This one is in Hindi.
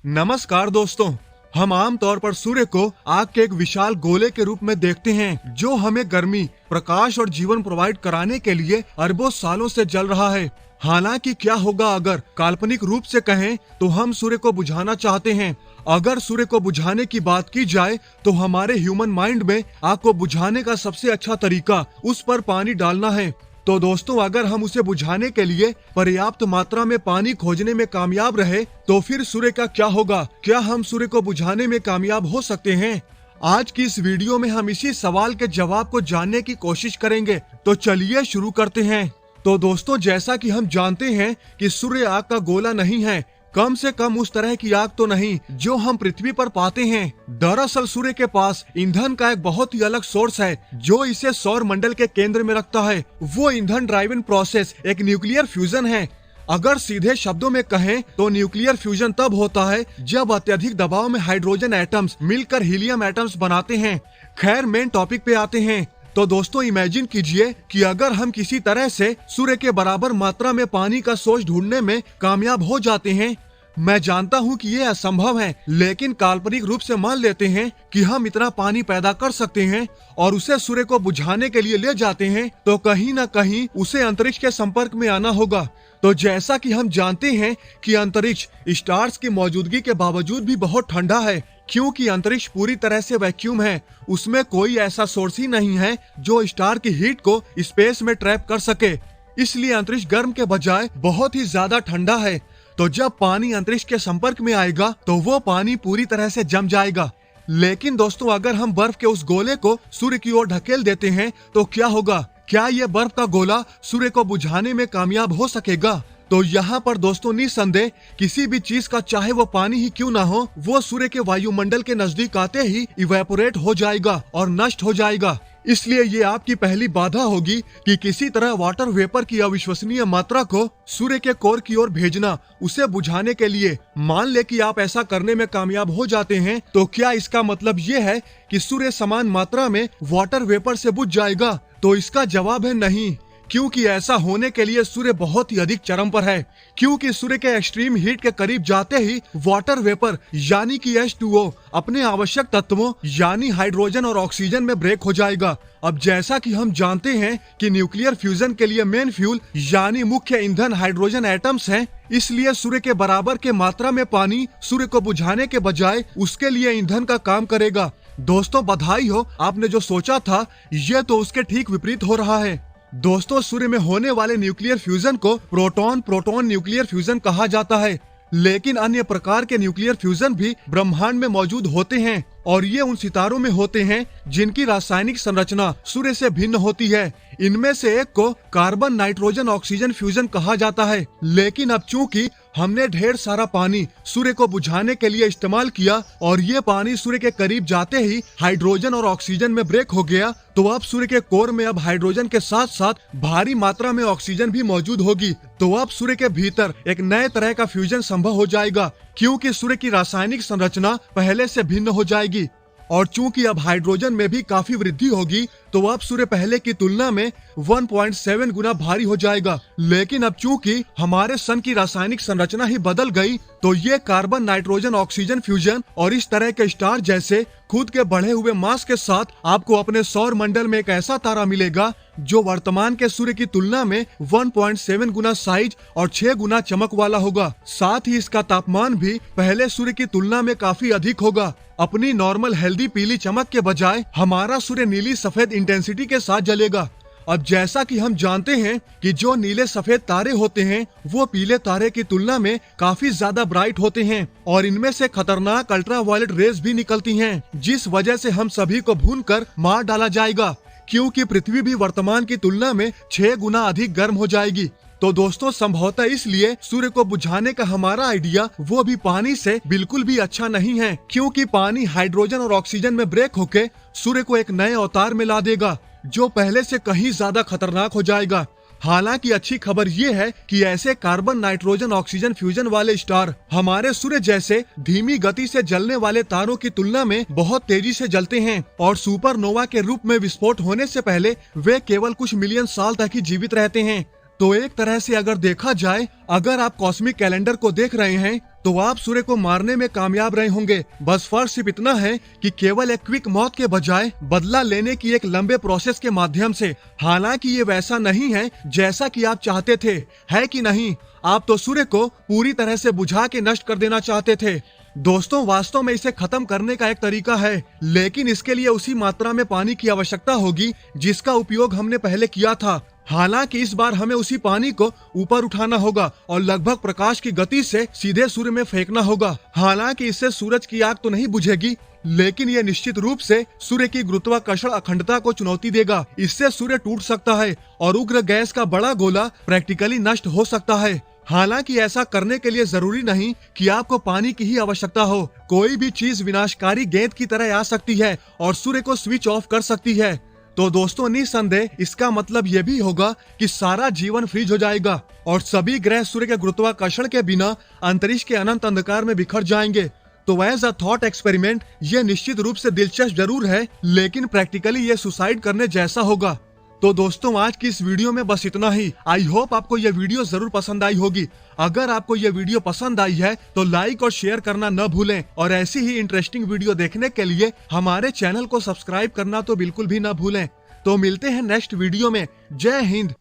नमस्कार दोस्तों, हम आम तौर पर सूर्य को आग के एक विशाल गोले के रूप में देखते हैं जो हमें गर्मी, प्रकाश और जीवन प्रोवाइड कराने के लिए अरबों सालों से जल रहा है। हालांकि क्या होगा अगर काल्पनिक रूप से कहें तो हम सूर्य को बुझाना चाहते हैं। अगर सूर्य को बुझाने की बात की जाए तो हमारे ह्यूमन माइंड में आग को बुझाने का सबसे अच्छा तरीका उस पर पानी डालना है। तो दोस्तों, अगर हम उसे बुझाने के लिए पर्याप्त मात्रा में पानी खोजने में कामयाब रहे तो फिर सूर्य का क्या होगा? क्या हम सूर्य को बुझाने में कामयाब हो सकते हैं? आज की इस वीडियो में हम इसी सवाल के जवाब को जानने की कोशिश करेंगे। तो चलिए शुरू करते हैं। तो दोस्तों, जैसा कि हम जानते हैं कि सूर्य आग का गोला नहीं है, कम से कम उस तरह की आग तो नहीं जो हम पृथ्वी पर पाते हैं। दरअसल सूर्य के पास ईंधन का एक बहुत ही अलग सोर्स है जो इसे सौर मंडल के केंद्र में रखता है। वो ईंधन ड्राइवन प्रोसेस एक न्यूक्लियर फ्यूजन है। अगर सीधे शब्दों में कहें तो न्यूक्लियर फ्यूजन तब होता है जब अत्यधिक दबाव में हाइड्रोजन एटम्स मिलकर हीलियम एटम्स बनाते हैं। खैर, मेन टॉपिक पे आते हैं। तो दोस्तों, इमेजिन कीजिए कि अगर हम किसी तरह से सूर्य के बराबर मात्रा में पानी का सोर्स ढूंढने में कामयाब हो जाते हैं। मैं जानता हूं कि ये असंभव है, लेकिन काल्पनिक रूप से मान लेते हैं कि हम इतना पानी पैदा कर सकते हैं और उसे सूर्य को बुझाने के लिए ले जाते हैं, तो कहीं न कहीं उसे अंतरिक्ष के संपर्क में आना होगा। तो जैसा कि हम जानते हैं कि अंतरिक्ष स्टार्स की मौजूदगी के बावजूद भी बहुत ठंडा है, क्योंकि अंतरिक्ष पूरी तरह से वैक्यूम है। उसमें कोई ऐसा सोर्स ही नहीं है जो स्टार की हीट को स्पेस में ट्रैप कर सके। इसलिए अंतरिक्ष गर्म के बजाय बहुत ही ज्यादा ठंडा है। तो जब पानी अंतरिक्ष के संपर्क में आएगा तो वो पानी पूरी तरह से जम जाएगा। लेकिन दोस्तों, अगर हम बर्फ के उस गोले को सूर्य की ओर ढकेल देते हैं तो क्या होगा? क्या ये बर्फ का गोला सूर्य को बुझाने में कामयाब हो सकेगा? तो यहाँ पर दोस्तों, निस्संदेह किसी भी चीज का, चाहे वो पानी ही क्यों ना हो, वो सूर्य के वायुमंडल के नजदीक आते ही इवेपोरेट हो जाएगा और नष्ट हो जाएगा। इसलिए ये आपकी पहली बाधा होगी कि किसी तरह वाटर वेपर की अविश्वसनीय मात्रा को सूर्य के कोर की ओर भेजना, उसे बुझाने के लिए। मान ले कि आप ऐसा करने में कामयाब हो जाते हैं, तो क्या इसका मतलब ये है कि सूर्य समान मात्रा में वाटर वेपर से बुझ जाएगा? तो इसका जवाब है नहीं, क्योंकि ऐसा होने के लिए सूर्य बहुत ही अधिक चरम पर है। क्योंकि सूर्य के एक्सट्रीम हीट के करीब जाते ही वाटर वेपर यानी कि H2O अपने आवश्यक तत्वों यानी हाइड्रोजन और ऑक्सीजन में ब्रेक हो जाएगा। अब जैसा कि हम जानते हैं कि न्यूक्लियर फ्यूजन के लिए मेन फ्यूल यानी मुख्य ईंधन हाइड्रोजन एटम्स हैं, इसलिए सूर्य के बराबर के मात्रा में पानी सूर्य को बुझाने के बजाय उसके लिए ईंधन का काम करेगा। दोस्तों, बधाई हो, आपने जो सोचा था ये तो उसके ठीक विपरीत हो रहा है। दोस्तों, सूर्य में होने वाले न्यूक्लियर फ्यूजन को प्रोटॉन प्रोटॉन न्यूक्लियर फ्यूजन कहा जाता है। लेकिन अन्य प्रकार के न्यूक्लियर फ्यूजन भी ब्रह्मांड में मौजूद होते हैं और ये उन सितारों में होते हैं जिनकी रासायनिक संरचना सूर्य से भिन्न होती है। इनमें से एक को कार्बन नाइट्रोजन ऑक्सीजन फ्यूजन कहा जाता है। लेकिन अब चूंकि हमने ढेर सारा पानी सूर्य को बुझाने के लिए इस्तेमाल किया और ये पानी सूर्य के करीब जाते ही हाइड्रोजन और ऑक्सीजन में ब्रेक हो गया, तो अब सूर्य के कोर में अब हाइड्रोजन के साथ साथ भारी मात्रा में ऑक्सीजन भी मौजूद होगी। तो अब सूर्य के भीतर एक नए तरह का फ्यूजन संभव हो जाएगा, क्योंकि सूर्य की रासायनिक संरचना पहले से भिन्न हो जाएगी। और चूंकि अब हाइड्रोजन में भी काफी वृद्धि होगी, तो अब सूर्य पहले की तुलना में 1.7 गुना भारी हो जाएगा। लेकिन अब चूंकि हमारे सन की रासायनिक संरचना ही बदल गई, तो ये कार्बन नाइट्रोजन ऑक्सीजन फ्यूजन और इस तरह के स्टार जैसे खुद के बढ़े हुए मास के साथ आपको अपने सौर मंडल में एक ऐसा तारा मिलेगा जो वर्तमान के सूर्य की तुलना में 1.7 गुना साइज और 6 गुना चमक वाला होगा। साथ ही इसका तापमान भी पहले सूर्य की तुलना में काफी अधिक होगा। अपनी नॉर्मल हेल्दी पीली चमक के बजाय हमारा सूर्य नीली सफेद इंटेंसिटी के साथ जलेगा। अब जैसा कि हम जानते हैं कि जो नीले सफेद तारे होते हैं वो पीले तारे की तुलना में काफी ज्यादा ब्राइट होते हैं और इनमें से खतरनाक अल्ट्रावायलेट रेज भी निकलती हैं, जिस वजह से हम सभी को भूनकर मार डाला जाएगा, क्योंकि पृथ्वी भी वर्तमान की तुलना में 6 गुना अधिक गर्म हो जाएगी। तो दोस्तों, संभवतः इसलिए सूर्य को बुझाने का हमारा आइडिया वो भी पानी से बिल्कुल भी अच्छा नहीं है, क्योंकि पानी हाइड्रोजन और ऑक्सीजन में ब्रेक होके सूर्य को एक नए अवतार में ला देगा जो पहले से कहीं ज्यादा खतरनाक हो जाएगा। हालांकि अच्छी खबर ये है कि ऐसे कार्बन नाइट्रोजन ऑक्सीजन फ्यूजन वाले स्टार हमारे सूर्य जैसे धीमी गति से जलने वाले तारों की तुलना में बहुत तेजी से जलते हैं और सुपरनोवा के रूप में विस्फोट होने से पहले वे केवल कुछ मिलियन साल तक ही जीवित रहते हैं। तो एक तरह से अगर देखा जाए, अगर आप कॉस्मिक कैलेंडर को देख रहे हैं तो आप सूर्य को मारने में कामयाब रहे होंगे। बस फर्क सिर्फ इतना है कि केवल एक क्विक मौत के बजाय बदला लेने की एक लंबे प्रोसेस के माध्यम से। हालांकि ये वैसा नहीं है जैसा कि आप चाहते थे, है कि नहीं? आप तो सूर्य को पूरी तरह से बुझा के नष्ट कर देना चाहते थे। दोस्तों, वास्तव में इसे खत्म करने का एक तरीका है, लेकिन इसके लिए उसी मात्रा में पानी की आवश्यकता होगी जिसका उपयोग हमने पहले किया था। हालांकि इस बार हमें उसी पानी को ऊपर उठाना होगा और लगभग प्रकाश की गति से सीधे सूर्य में फेंकना होगा। हालांकि इससे सूरज की आग तो नहीं बुझेगी, लेकिन यह निश्चित रूप से सूर्य की गुरुत्वाकर्षण अखंडता को चुनौती देगा। इससे सूर्य टूट सकता है और उग्र गैस का बड़ा गोला प्रैक्टिकली नष्ट हो सकता है। हालांकि ऐसा करने के लिए जरूरी नहीं कि आपको पानी की ही आवश्यकता हो। कोई भी चीज विनाशकारी गेंद की तरह आ सकती है और सूर्य को स्विच ऑफ कर सकती है। तो दोस्तों, निस्संदेह इसका मतलब यह भी होगा कि सारा जीवन फ्रीज हो जाएगा और सभी ग्रह सूर्य के गुरुत्वाकर्षण के बिना अंतरिक्ष के अनंत अंधकार में बिखर जाएंगे। तो एज अ थॉट एक्सपेरिमेंट ये निश्चित रूप से दिलचस्प जरूर है, लेकिन प्रैक्टिकली ये सुसाइड करने जैसा होगा। तो दोस्तों, आज की इस वीडियो में बस इतना ही। आई होप आपको यह वीडियो जरूर पसंद आई होगी। अगर आपको यह वीडियो पसंद आई है तो लाइक और शेयर करना न भूलें और ऐसी ही इंटरेस्टिंग वीडियो देखने के लिए हमारे चैनल को सब्सक्राइब करना तो बिल्कुल भी न भूलें। तो मिलते हैं नेक्स्ट वीडियो में। जय हिंद,